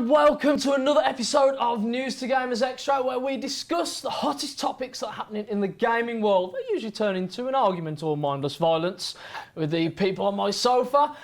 and welcome to another episode of News2Gamers Xtra, where we discuss the hottest topics that are happening in the gaming world. They usually turn into an argument or mindless violence with the people on my sofa,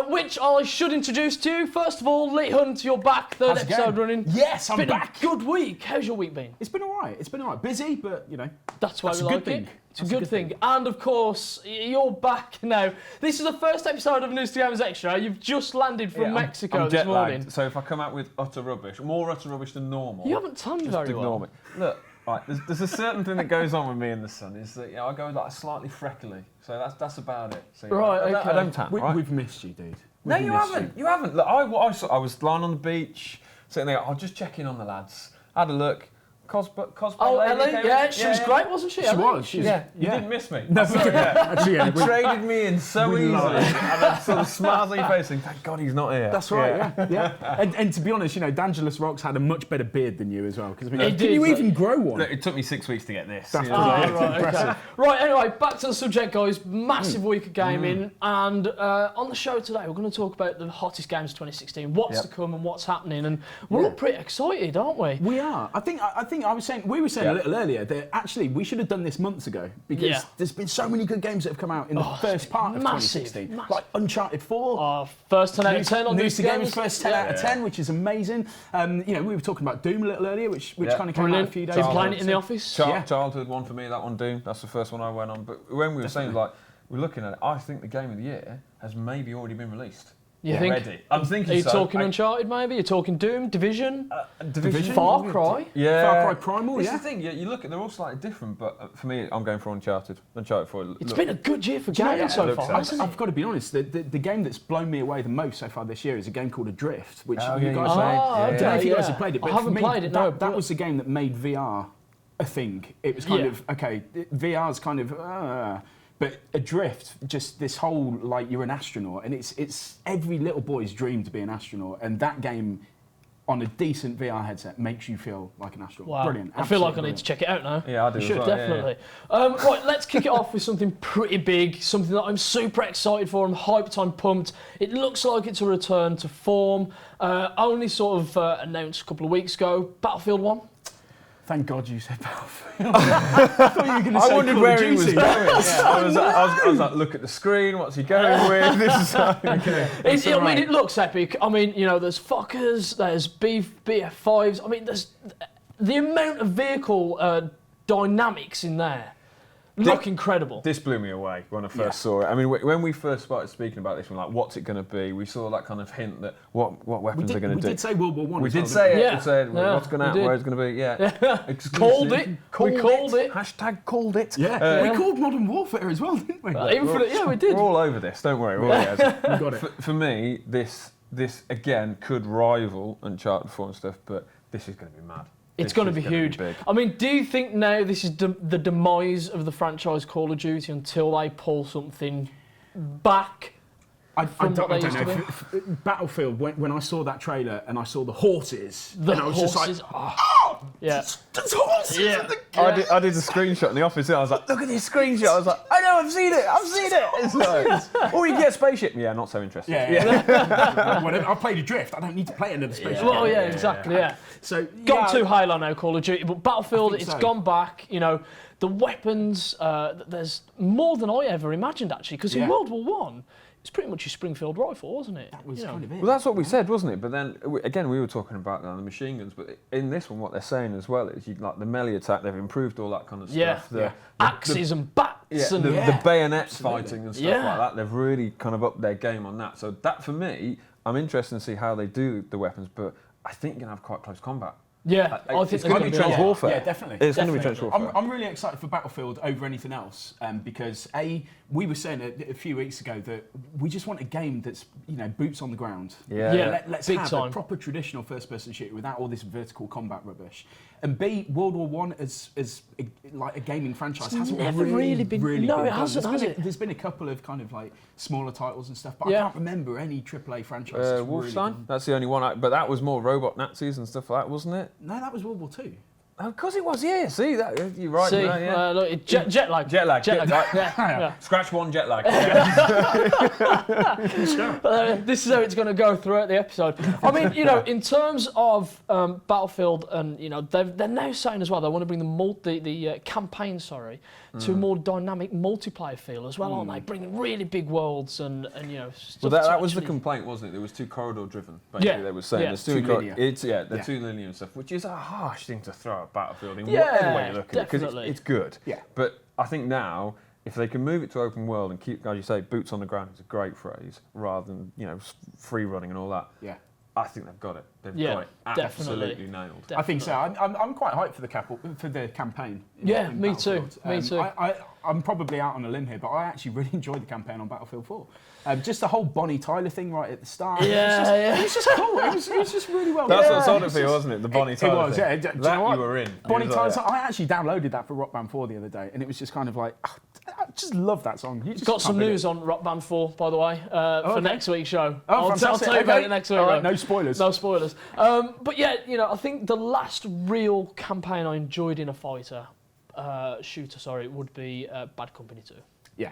which I should introduce to you. First of all, Lee Hunt, you're back, third episode running. Yes, I'm back. It's been a good week. How's your week been? It's been all right. It's been all right. Busy, but, you know, that's why we like it. It's a good thing. thing. And of course, you're back now. This is the first episode of News2Gamers Xtra. You've just landed from Mexico this morning. So if I come out with utter rubbish, more utter rubbish than normal, you haven't timed very ignore well. me. Look, right, there's a certain thing that goes on with me in the sun is that I go like slightly freckly. So that's about it. So, right, okay. I don't tan, right? We've missed you, dude. No, you haven't. You haven't. Look, I was lying on the beach, sitting there. I'll just check in on the lads. I had a look. Cosplay Ellie, yeah, she was great, wasn't she? She was. You didn't miss me. No, actually, You traded me in so easily. And then sort of smiles on your face saying, thank God he's not here. That's right, yeah. And to be honest, D'Angelus Rocks had a much better beard than you as well. Because can you even grow one? Look, it took me 6 weeks to get this. That's right, okay. Right, anyway, back to the subject, guys. Massive week of gaming. And on the show today, we're going to talk about the hottest games of 2016, what's to come and what's happening. And we're all pretty excited, aren't we? We are. I think we were saying a little earlier that actually we should have done this months ago because there's been so many good games that have come out in the first part of 2016. Like Uncharted 4. First 10 out of 10 on News2Gamers first 10 out of 10, which is amazing. We were talking about Doom a little earlier, which kind of came out a few days ago. Playing it in the office. Childhood one for me, that one Doom. That's the first one I went on. But when we were saying, we're looking at it, I think the game of the year has maybe already been released. You think? Already. I'm thinking. Are you talking Uncharted? Maybe you're talking Doom, Division, Division, Far Cry. Yeah, Far Cry Primal. This is the thing. You look at, they're all slightly different, but for me, I'm going for Uncharted. Uncharted 4. It's been a good year for gaming so far, hasn't it? I've got to be honest. The game that's blown me away the most so far this year is a game called Adrift, which you guys I don't know if you guys have played it, but I haven't played it. That was the game that made VR a thing. It was kind of VR's kind of. But Adrift, just this whole, you're an astronaut, and it's every little boy's dream to be an astronaut, and that game, on a decent VR headset, makes you feel like an astronaut. Wow. Brilliant. I feel like I need to check it out now. Yeah, I do. You should, definitely. Right, let's kick it off with something pretty big, something that I'm super excited for, I'm hyped, I'm pumped. It looks like it's a return to form. Only sort of announced a couple of weeks ago, Battlefield 1. Thank God you said Battlefield. I thought you were going to say I wondered where he was going. I was like, look at the screen, what's he going with? This is okay. It looks epic. I mean, there's Fokkers, there's BF5s. I mean, there's the amount of vehicle dynamics in there. Look incredible. This blew me away when I first saw it. I mean, when we first started speaking about this, we were like, what's it going to be? We saw that kind of hint that what weapons are going to do. We did say World War One. We did say it. Yeah. We said what's going to happen, where it's going to be. Yeah. Called it. We called it. Hashtag called it. Yeah. We called Modern Warfare as well, didn't we? Infinite, we did. We're all over this, don't worry. We got it. For me, this again could rival Uncharted 4 and stuff, but this is going to be mad. It's going to be huge. I mean, do you think now this is the demise of the franchise Call of Duty until they pull something back? I don't know. Battlefield, when I saw that trailer and I saw the horses, I was just like, there's horses in the game. I did a screenshot in the office and I was like, look at this screenshot. I was like, I know, I've seen it. It's like, or you get a spaceship. Yeah, not so interested. Whatever. I played Adrift. I don't need to play another spaceship. Well, exactly. So gone too high now, Call of Duty, but Battlefield, it's gone back. The weapons. There's more than I ever imagined actually, because in World War One. It's pretty much your Springfield rifle, wasn't it? That was kind of it. Well, that's what we said, wasn't it? But then, again, we were talking about the machine guns, but in this one, what they're saying as well is, the melee attack, they've improved all that kind of stuff. The axes and bats. And the bayonet fighting and stuff like that, they've really kind of upped their game on that. So that, for me, I'm interested to see how they do the weapons, but I think you're going to have quite close combat. Yeah, I think it's going to be trench warfare. Yeah, definitely. It's going to be trench warfare. I'm really excited for Battlefield over anything else because we were saying a few weeks ago that we just want a game that's boots on the ground. Let's have a proper traditional first-person shooter without all this vertical combat rubbish. And B, World War One as like a gaming franchise hasn't really been. No, it hasn't. There's been a couple of kind of smaller titles and stuff, but I can't remember any AAA franchise. Wolfenstein. That's the only one. But that was more robot Nazis and stuff like that, wasn't it? No, that was World War Two. Of course it was, yeah. See, that, you're right. See, yeah. look, jet lag. Jet lag. Yeah. Scratch one, jet lag. This is how it's going to go throughout the episode. I mean, in terms of Battlefield, and they're now saying as well they want to bring the campaign, to a more dynamic multiplayer feel as well, aren't they? Bringing really big worlds and stuff. Well, that was the complaint, wasn't it? It was too corridor driven. Basically, they were saying there's too linear. They're too linear and stuff, which is a harsh thing to throw at Battlefield in whatever way you look at it, because it's good. Yeah. But I think now, if they can move it to open world and keep, as you say, boots on the ground is a great phrase, rather than free running and all that. Yeah. I think they've got it. They've got it absolutely nailed. Definitely. I think so. I'm quite hyped for the campaign. Me too. Me too. I'm probably out on a limb here, but I actually really enjoyed the campaign on Battlefield 4. Just the whole Bonnie Tyler thing right at the start. Yeah, it was just cool. It was just really well done. That's what sold it for you, wasn't it? The Bonnie Tyler thing. Yeah. Do you know what? You were in. Bonnie Tyler. I actually downloaded that for Rock Band 4 the other day, and it was just kind of like, I just love that song. Got some news on Rock Band 4, by the way, for next week's show. I'll tell you about it next week. All right, no spoilers. No spoilers. But yeah, I think the last real campaign I enjoyed in a fighter shooter, would be Bad Company 2. Yeah.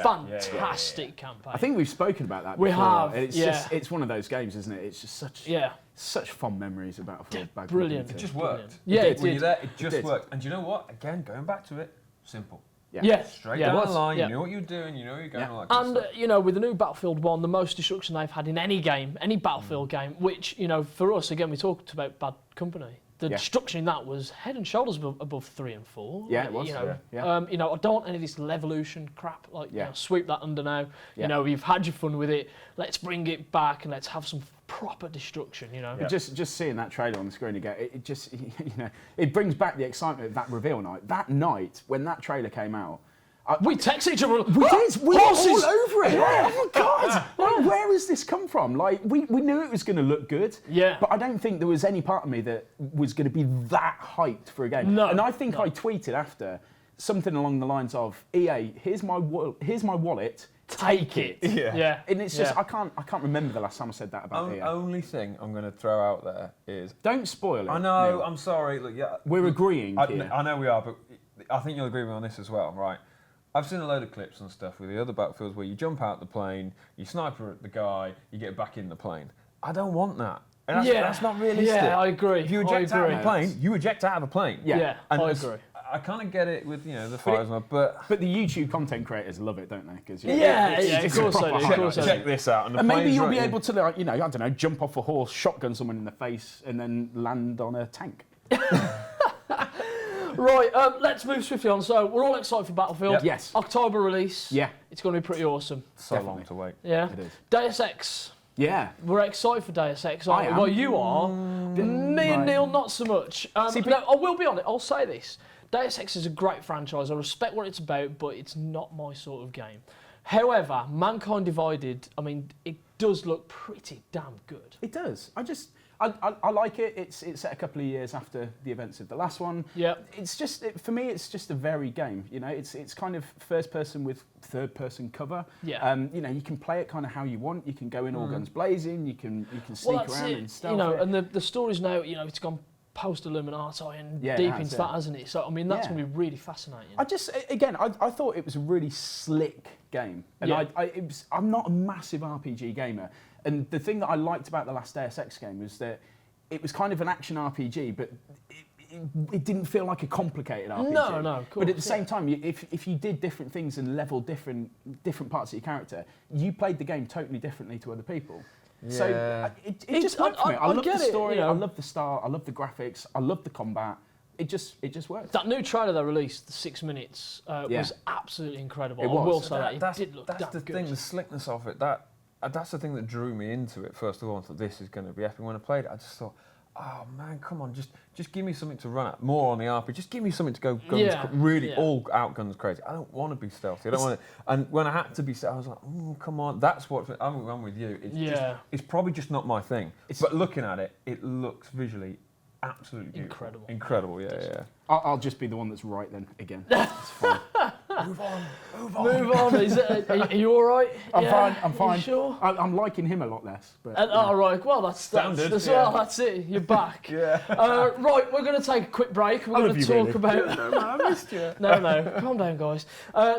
Fantastic campaign. I think we've spoken about that before. We have. It's one of those games, isn't it? It's just such fond memories of Battlefield. Brilliant. It just worked. Yeah, it when did. you're there, it just worked. And do you know what? Again, going back to it, simple. Yeah. Straight down the line, you know what you're doing, you know where you're going, all that kind of stuff. With the new Battlefield 1, the most destruction they've had in any game, any Battlefield game, which, for us, again, we talked about Bad Company. The destruction in that was head and shoulders above 3 and 4. Yeah, it was. I don't want any of this Levolution crap. Sweep that under now. You've had your fun with it. Let's bring it back and let's have some proper destruction. Just seeing that trailer on the screen again, it just it brings back the excitement of that reveal night. That night when that trailer came out. We text each other. We did. We were all over it. Oh my God! Where has this come from? We knew it was going to look good. Yeah. But I don't think there was any part of me that was going to be that hyped for a game. No. And I think I tweeted after something along the lines of, "EA, here's my wallet. Take it." Yeah. And it's just I can't remember the last time I said that about EA. Only thing I'm going to throw out there is don't spoil it. I know. Neil. I'm sorry. Look, we're agreeing. I know we are, but I think you'll agree with me on this as well, right? I've seen a load of clips and stuff with the other Battlefields where you jump out the plane, you sniper at the guy, you get back in the plane. I don't want that. And that's not realistic. Yeah, I agree. If you eject out of a plane, you eject out of a plane. Yeah, and I agree. I kind of get it with the fires, but the YouTube content creators love it, don't they? Because of course I do. Check this out, and maybe you'll be able to, I don't know, jump off a horse, shotgun someone in the face, and then land on a tank. Right, let's move swiftly on. So we're all excited for Battlefield. Yep. Yes. October release. Yeah. It's going to be pretty awesome. So Definitely. long to wait. Yeah. It is. Deus Ex. Yeah. We're excited for Deus Ex, aren't we? I am. Well, you are. Me and Neil, not so much. No, I will be on it. I'll say this. Deus Ex is a great franchise. I respect what it's about, but it's not my sort of game. However, Mankind Divided, it does look pretty damn good. It does. I like it. It's set a couple of years after the events of the last one. Yeah. It's just for me. It's just a varied game. It's kind of first person with third person cover. Yeah. You can play it kind of how you want. You can go in all guns blazing. You can sneak around and stuff. And the story's now it's gone post Illuminati and deep into that, hasn't it? So that's going to be really fascinating. I thought it was a really slick game, and I'm not a massive RPG gamer. And the thing that I liked about the last Deus Ex game was that it was kind of an action RPG, but it didn't feel like a complicated RPG. No, of course. But at the same time, if you did different things and leveled different parts of your character, you played the game totally differently to other people. Yeah. So it just worked for me. I love the story. I love the start. I love the graphics. I love the combat. It just worked. That new trailer they released, the 6 minutes, was absolutely incredible. It was. I will say that. That's, it did look that's the good. thing, the slickness of it. That's the thing that drew me into it. First of all, I thought this is going to be epic. When I played it, I just thought, oh man, come on, just give me something to run at. More on the RPG. Just give me something to go guns, all out guns crazy. I don't want to be stealthy. I don't want to. And when I had to be stealthy, I was like, oh, come on. That's what I'm with you. It's probably just not my thing. But looking at it, it looks visually absolutely beautiful. Incredible. Incredible. Yeah. I'll just be the one that's right then again. It's fine. Move on. Move on. Are you all right? I'm fine. I'm fine. Are you sure? I'm liking him a lot less. But, Oh, right. Well, that's Standard, well, that's it. You're back. Right, we're going to take a quick break. We're going to talk about... No, I missed you. No. Calm down, guys.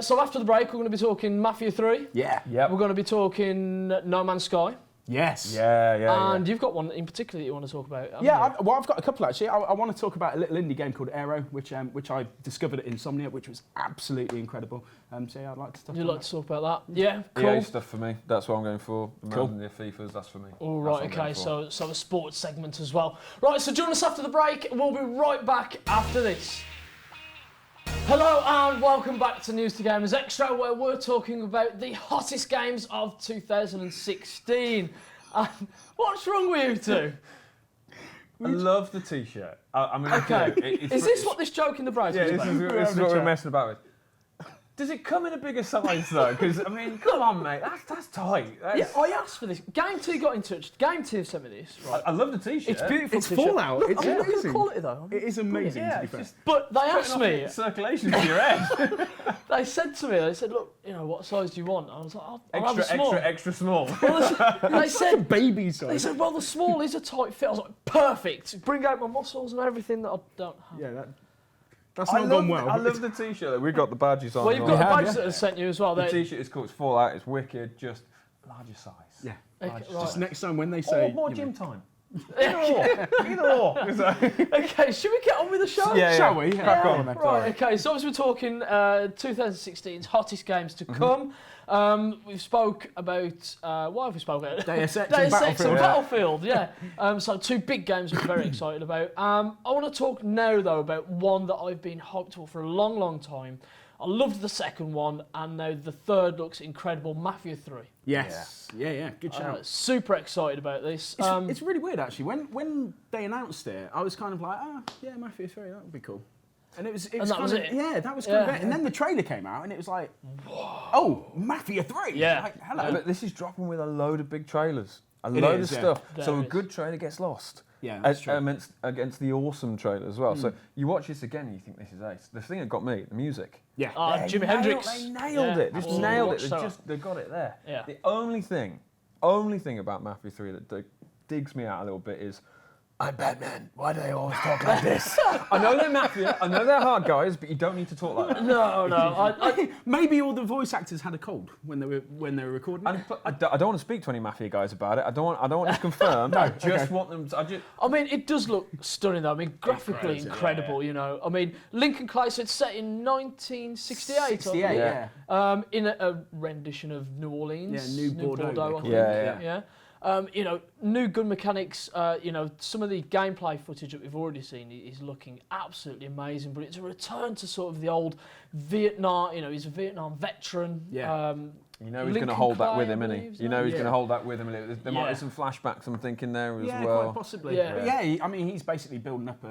So after the break, we're going to be talking Mafia 3. Yeah. Yep. We're going to be talking No Man's Sky. Yes. And you've got one in particular that you want to talk about. I've got a couple actually. I want to talk about a little indie game called Aero, which I discovered at Insomnia, which was absolutely incredible. So yeah, I'd like to talk. You'd like to talk about that? Yeah, cool. EA stuff for me. That's what I'm going for. Cool. The FIFAs, that's for me. All right, okay. So a sports segment as well. Right. So join us after the break. We'll be right back after this. Hello and welcome back to News2Gamers Xtra, where we're talking about the hottest games of 2016. What's wrong with you two? I love the T-shirt. I mean, Okay, is this what this joke in the break Yeah, was this about? is what we're messing about with. Does it come in a bigger size though? Because I mean, come on, mate, that's tight. Yeah, I asked for this. Game 2 got in touch. Game 2 sent me this. Right. I love the T-shirt. It's beautiful. It's t-shirt. Fallout. Look, It's I mean, look at the amazing. quality though. It is amazing. Yeah, to be it's fair. just But they asked me. circulation to your head. They said to me. They said, "Look, what size do you want?" I was like, "I'll have a small." extra small. Well, they said, Baby They size. said, "Well, the small is a tight fit." I was like, "Perfect. Bring out my muscles and everything that I don't have." Yeah, that's not gone well. I love the T-shirt. We got the badges on. Well, you've got the badge that I sent you as well. The T-shirt is cool. It's Fallout. It's wicked. Just larger size. Yeah. Okay, Just right. next time when they say Or more you know, gym time. Either or. Okay, should we get on with the show? Yeah, Shall we? Crack on. Right, okay, so obviously we're talking 2016's hottest games to come. We've spoke about, what have we spoken about? Deus Ex Deus and Ex and Battlefield. Battlefield, yeah. So two big games that we're very excited about. I want to talk now, though, about one that I've been hyped for a long, long time. I loved the second one, and now the third looks incredible, Mafia 3. Yes. Yeah. Good shout. Super excited about this. It's really weird actually. When they announced it, I was kind of like, yeah, Mafia 3, that would be cool. And it was that kind was of, it? yeah, that was kind of it. And then the trailer came out, and it was like, oh, Mafia 3. Yeah. Like, hello. But this is dropping with a load of big trailers. A It load is, of yeah. stuff. There So a is. good trailer gets lost. Yeah, that's true. Against the awesome trailer as well. So you watch this again and you think this is ace. The thing that got me, the music. Yeah. Jimi Hendrix. They nailed Yeah, it. Just absolutely. nailed Watch it. that. They got it there. Yeah. The only thing about Mafia 3 that digs me out a little bit is, I'm Batman. Why do they always talk like this? I know they're Mafia. I know they're hard guys, but you don't need to talk like that. No. Maybe all the voice actors had a cold when they were recording. And I don't want to speak to any Mafia guys about it. I don't want to confirm. I just want them to... I mean, it does look stunning, though. I mean, graphically incredible, you know. I mean, Lincoln Clay, so it's set in 1968. 68, I yeah. believe. In a rendition of New Orleans. Yeah, New Bordeaux, they I call think. it. Yeah. New gun mechanics, some of the gameplay footage that we've already seen is looking absolutely amazing, but it's a return to sort of the old Vietnam, he's a Vietnam veteran. Yeah. You know he's going to hold that with him, isn't he? You know he's Yeah. going to hold that with him. There might be some flashbacks, I'm thinking, there as well. Quite possibly. Yeah. But yeah, I mean, he's basically building up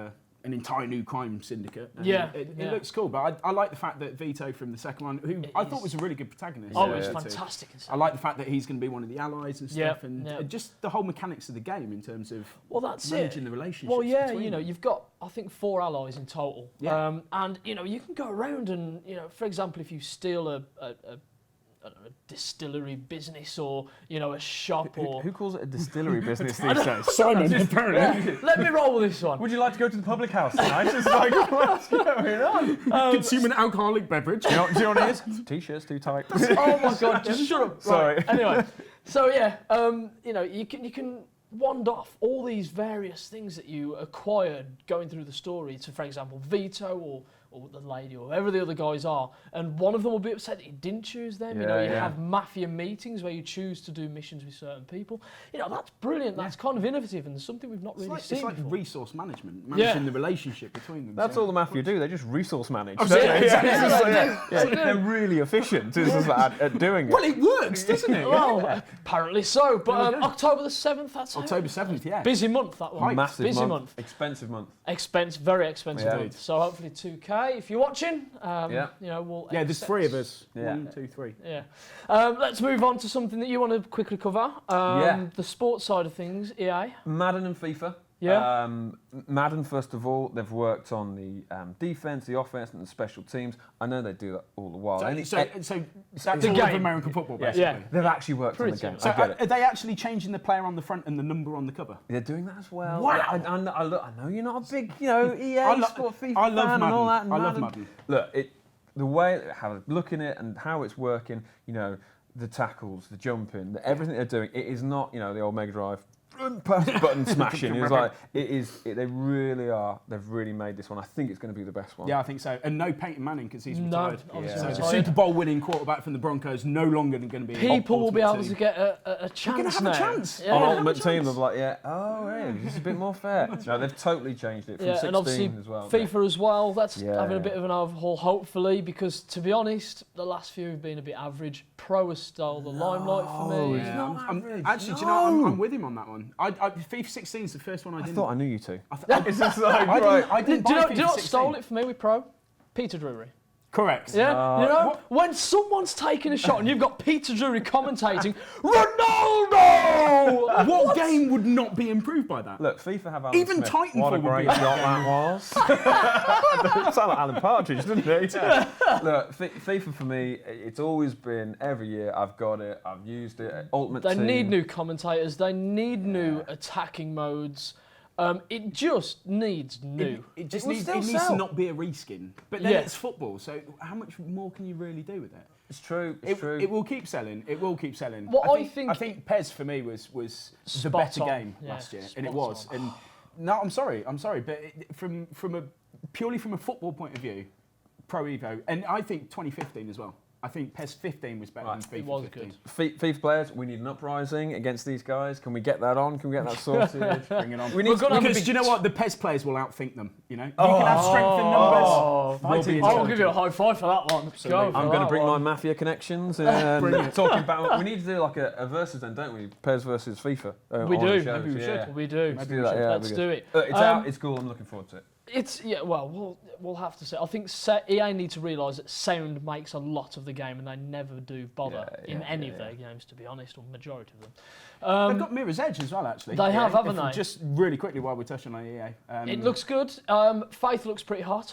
an entire new crime syndicate. And It looks cool, but I like the fact that Vito from the second one, who I thought was a really good protagonist. Oh, it's fantastic. I like the fact that he's going to be one of the allies and stuff, Yeah, and yeah. just the whole mechanics of the game in terms of That's managing it. the relationships. Well, yeah, between them. you've got, I think, 4 allies in total. Yeah. And, you can go around and, for example, if you steal a I don't know, distillery business or, a shop or... Who calls it a distillery business these days? Simon, apparently. Let me roll with this one. Would you like to go to the public house tonight? It's like, what's going on? Consume an alcoholic beverage. Do you know what it is? T-shirts too tight. Oh my God, just shut up. Sorry. Right. Anyway, so yeah, you can wand off all these various things that you acquired going through the story to, for example, Vito or the lady or whoever the other guys are, and one of them will be upset that you didn't choose them. You have mafia meetings where you choose to do missions with certain people. That's brilliant. That's kind of innovative and something we've not really seen It's like before. resource management, managing the relationship between them. That's all the Mafia do. They just resource manage. They're really efficient at doing it. Well, it works, doesn't it? Well, apparently so. But October the 7th, that's October 7th, yeah. busy month, that one. Massive busy month. Expensive month. Very expensive Yeah. month. So hopefully 2K. If you're watching, we'll. Yeah, there's 3 of us. Yeah. 1, 2, 3. Yeah. Let's move on to something that you want to quickly cover. The sports side of things, EA. Madden and FIFA. Yeah. Madden, first of all, they've worked on the defense, the offense, and the special teams. I know they do that all the while. So that's all of American football, basically. Yeah. They've actually worked on the game. So are they actually changing the player on the front and the number on the cover? They're doing that as well. Wow. I know you're not a big, EA Sport FIFA I love fan Madden. and all that. I love Madden. Look, the way how look at it and how it's working, the tackles, the jumping, everything they're doing, it is not, the old Mega Drive pass button smashing. It's like they really are. They've really made this one. I think it's going to be the best one. Yeah, I think so. And no Peyton Manning because he's retired. Obviously So the Super Bowl winning quarterback from the Broncos no longer going to be. People will be able to get a chance. They're going to have a chance. On Ultimate Team, they're like, this is a bit more fair. No, they've totally changed it from 16 and obviously as well. FIFA as well. That's having a bit of an overhaul, hopefully, because to be honest, the last few have been a bit average. Pro has stole the limelight for me. Actually, do you know, I'm with him on that one. FIFA 16 is the first one I didn't. I thought I knew you two. It's just like, I didn't. Do you know what stole it for me with Pro? Peter Drury. Correct. Yeah, when someone's taking a shot and you've got Peter Drury commentating, Ronaldo! What game would not be improved by that? Look, FIFA have Alan Even Smith. Titanfall What a would great be shot that was. It sounded like Alan Partridge, didn't it? Yeah. Look, FIFA for me, it's always been, every year I've got it, I've used it, Ultimate Team. They need new commentators, they need new attacking modes. It just needs new. It needs to not be a reskin. But then it's football, so how much more can you really do with it? It's true. It's true. It will keep selling. It will keep selling. I think PES for me was the better game last year, and it was. And no, I'm sorry, but purely from a football point of view, Pro Evo, and I think 2015 as well. I think PES 15 was better than FIFA 15. It was good. FIFA players, we need an uprising against these guys. Can we get that on? Can we get that sorted? Bring it on. Because do you know what? The PES players will outthink them. You can have strength in numbers. I'll give you a high five for that one. I'm going to bring my Mafia connections and talking about. We need to do like a versus then, don't we? PES versus FIFA. We do. Maybe we should. We do. Let's do that. Yeah, let's do it. It's out. It's cool. I'm looking forward to it. We'll have to say. I think EA need to realise that sound makes a lot of the game, and they never do bother in any of their games, to be honest, or majority of them. They've got Mirror's Edge as well, actually. They have, haven't they? Just really quickly while we're touching on EA. It looks good. Faith looks pretty hot.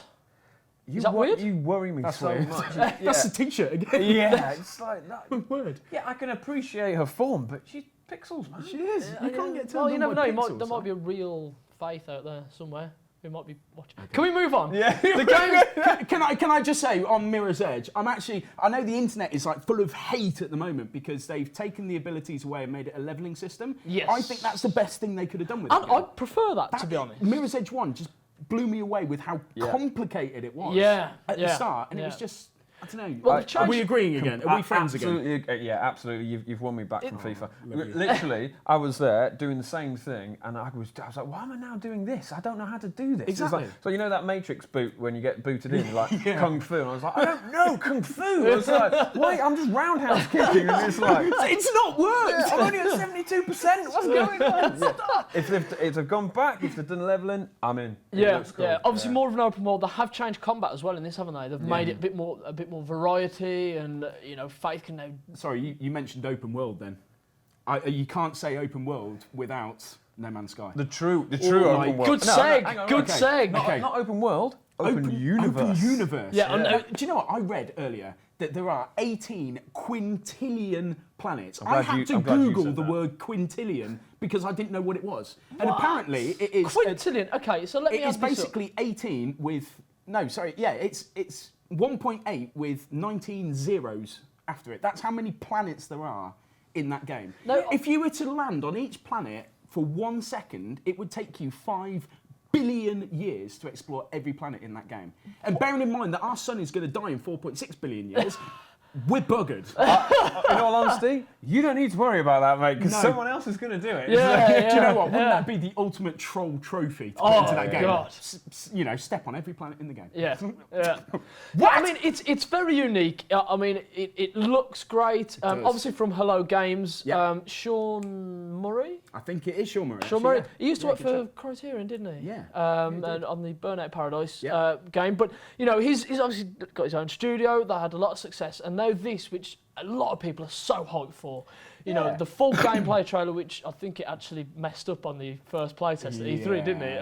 Is that weird? You worry me so much. That's the T-shirt again. Yeah, it's like that. Word. Yeah, I can appreciate her form, but she's pixels, man. She is. You can't get turned Well, you on never by know. pixels, There might be a real Faith out there somewhere. We might be watching. Can we move on? Yeah. The game. Can I just say on Mirror's Edge? I know the internet is like full of hate at the moment because they've taken the abilities away and made it a leveling system. Yes. I think that's the best thing they could have done with it. I prefer that, to be honest. Mirror's Edge 1 just blew me away with how complicated it was. At the start, and it was just. I don't know. Well, are we agreeing again? Are we friends again? Yeah, absolutely. You've won me back from FIFA. Literally, I was there doing the same thing, and I was like, why am I now doing this? I don't know how to do this. Exactly. So you know that Matrix boot when you get booted in, like Kung Fu, and I was like, I don't know Kung Fu. I was like, wait, I'm just roundhouse kicking, and it's like, it's not worked. I'm only at 72%. What's going on? Stop. If they've gone back, if they've done leveling, I'm in. Obviously, more of an open world. They have changed combat as well in this, haven't they? They've made it a bit more variety, and Faith can now. Sorry, you mentioned open world. Then you can't say open world without No Man's Sky. The true open world. Good seg. Good seg. Not open world. Open universe. Open universe. Yeah. Do you know what I read earlier? That there are 18 quintillion planets. I had to Google the word quintillion because I didn't know what it was. What? And apparently it is quintillion. Okay, so let me. It is basically 18 with it's 1.8 with 19 zeros after it. That's how many planets there are in that game. No, if you were to land on each planet for 1 second, it would take you 5 billion years to explore every planet in that game. And bearing in mind that our sun is going to die in 4.6 billion years, we're buggered. In all honesty, you don't need to worry about that, mate, because someone else is going to do it. Do you know what? Wouldn't that be the ultimate troll trophy to get into that game? God. Step on every planet in the game. Yeah. What? I mean, it's very unique. I mean, it looks great. Obviously from Hello Games. Sean Murray? I think it is Sean Murray. Sean Murray. He used to work for Criterion, didn't he? Yeah. And on the Burnout Paradise game. But, he's obviously got his own studio. They had a lot of success. And now this, which a lot of people are so hyped for. You know, the full gameplay trailer, which I think it actually messed up on the first playtest at E3, didn't it?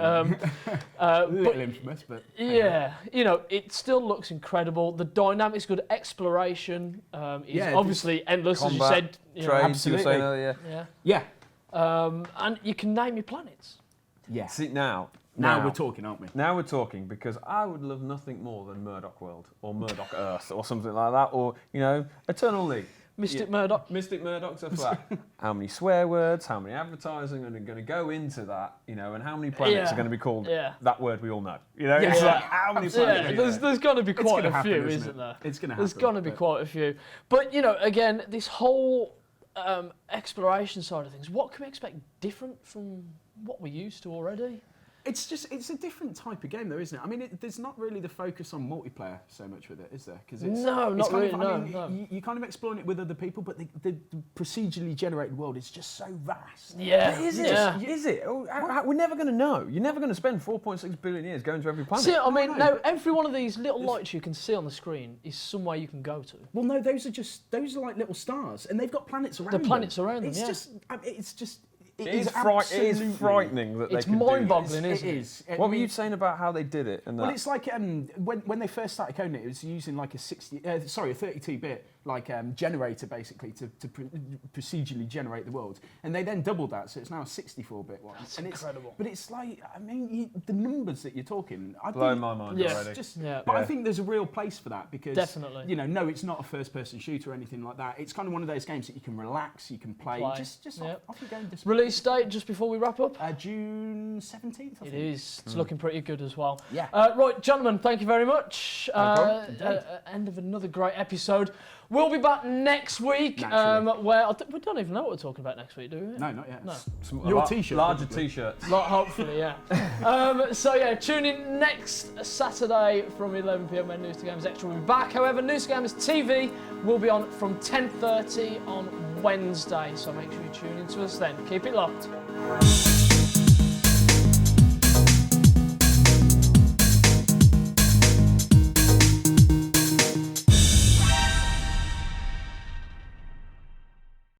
A little infamous, but... Yeah, you know, it still looks incredible. The dynamic's good. Exploration is obviously endless, combat, as you said. You know, absolutely. Yeah. And you can name your planets. Yeah. See, now we're talking, aren't we? Now we're talking, because I would love nothing more than Murdoch World, or Murdoch Earth, or something like that, or, you know, Eternal League. Mystic Murdoch. Mystic Murdoch, stuff like that. How many swear words, how many advertising are going to go into that, you know, and how many planets are going to be called that word we all know. You know, it's like, how many planets? There's going to be quite a few, isn't there? It's going to happen. There's going to be quite a few. But, you know, again, this whole exploration side of things, what can we expect different from what we're used to already? It's a different type of game, though, isn't it? I mean, there's not really the focus on multiplayer so much with it, is there? Because not really. You're kind of exploring it with other people, but the procedurally generated world is just so vast. Yeah. But is it? Yeah. Is it? We're never going to know. You're never going to spend 4.6 billion years going to every planet. See, I mean, every one of these little lights you can see on the screen is somewhere you can go to. Well, no, those are like little stars, and they've got planets around them. The planets around them, It is frightening that they can do this. It's mind-boggling, isn't it? It is. What were you saying about how they did it? And well, it's like when they first started coding it, it was using like a 32-bit generator basically to procedurally generate the world, and they then doubled that, so it's now a 64-bit one. That's incredible. But it's like, I mean, the numbers that you're talking, blow my mind already. But I think there's a real place for that, because definitely, you know, no, it's not a first-person shooter or anything like that. It's kind of one of those games that you can relax, you can play. Just off you go and Release date, just before we wrap up? June 17th, I think. It is. It's looking pretty good as well. Yeah. Right, gentlemen, thank you very much. End of another great episode. We'll be back next week, where we don't even know what we're talking about next week, do we? No, not yet. No. Your T-shirt. Larger T-shirts. Hopefully, yeah. So yeah, tune in next Saturday from 11 PM when News2Gamers Xtra will be back. However, News2Gamers TV will be on from 10:30 on Wednesday, so make sure you tune in to us then. Keep it locked.